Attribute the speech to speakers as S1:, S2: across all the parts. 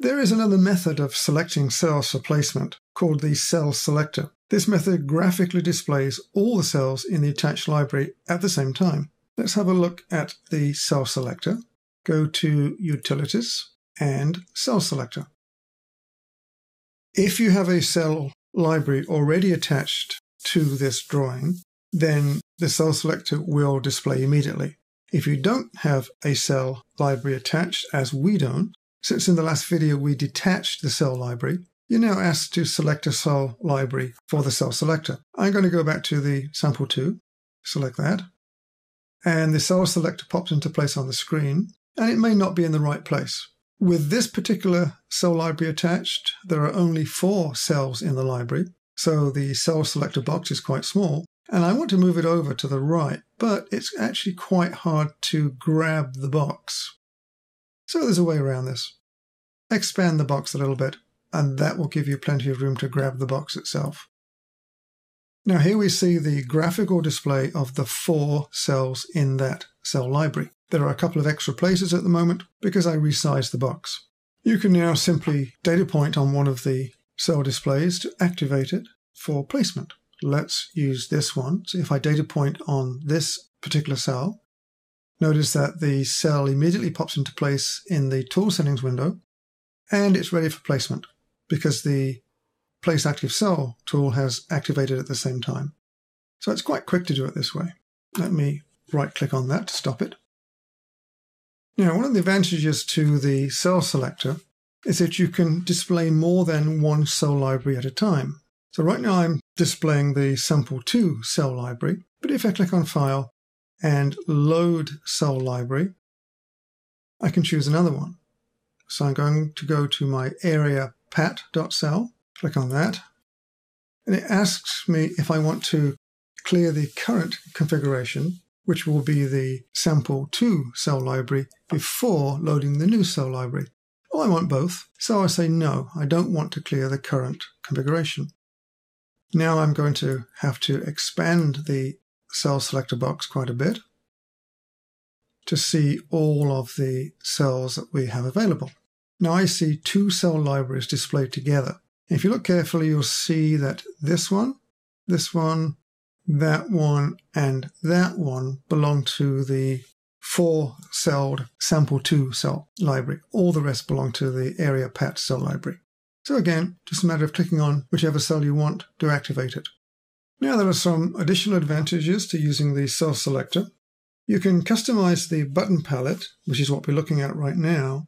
S1: There is another method of selecting cells for placement called the cell selector. This method graphically displays all the cells in the attached library at the same time. Let's have a look at the cell selector. Go to Utilities and Cell Selector. If you have a cell library already attached to this drawing, then the cell selector will display immediately. If you don't have a cell library attached, as we don't, since in the last video we detached the cell library, you're now asked to select a cell library for the cell selector. I'm going to go back to the sample 2, select that, and the cell selector pops into place on the screen, and it may not be in the right place. With this particular cell library attached, there are only 4 cells in the library, so the cell selector box is quite small, and I want to move it over to the right, but it's actually quite hard to grab the box. So there's a way around this. Expand the box a little bit, and that will give you plenty of room to grab the box itself. Now here we see the graphical display of the 4 cells in that cell library. There are a couple of extra places at the moment because I resized the box. You can now simply data point on one of the cell displays to activate it for placement. Let's use this one. So if I data point on this particular cell, notice that the cell immediately pops into place in the tool settings window, and it's ready for placement because the Place Active Cell tool has activated at the same time. So it's quite quick to do it this way. Let me right-click on that to stop it. Now, one of the advantages to the cell selector is that you can display more than one cell library at a time. So right now I'm displaying the sample 2 cell library, but if I click on File and Load Cell Library, I can choose another one. So I'm going to go to my area pat.cell, click on that, and it asks me if I want to clear the current configuration, which will be the sample 2 cell library, before loading the new cell library. Well, I want both, so I say no, I don't want to clear the current configuration. Now I'm going to have to expand the cell selector box quite a bit to see all of the cells that we have available. Now I see 2 cell libraries displayed together. If you look carefully, you'll see that this one, that one, and that one belong to the 4-celled sample 2 cell library. All the rest belong to the area pat cell library. So again, just a matter of clicking on whichever cell you want to activate it. Now there are some additional advantages to using the cell selector. You can customize the button palette, which is what we're looking at right now,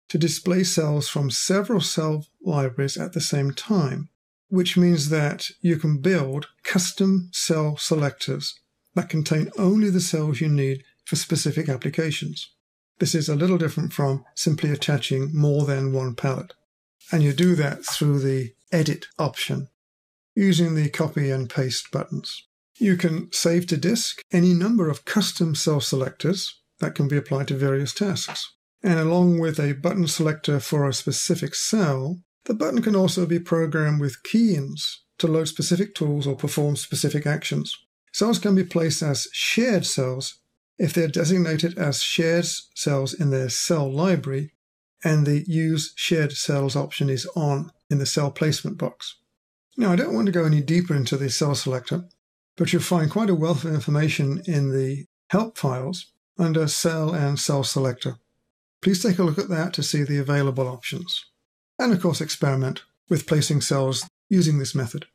S1: to display cells from several cell libraries at the same time, which means that you can build custom cell selectors that contain only the cells you need for specific applications. This is a little different from simply attaching more than one palette. And you do that through the Edit option, using the Copy and Paste buttons. You can save to disk any number of custom cell selectors that can be applied to various tasks. And along with a button selector for a specific cell, the button can also be programmed with key-ins to load specific tools or perform specific actions. Cells can be placed as shared cells if they're designated as shared cells in their cell library and the Use Shared Cells option is on in the cell placement box. Now, I don't want to go any deeper into the cell selector, but you'll find quite a wealth of information in the help files under Cell and Cell Selector. Please take a look at that to see the available options. And of course, experiment with placing cells using this method.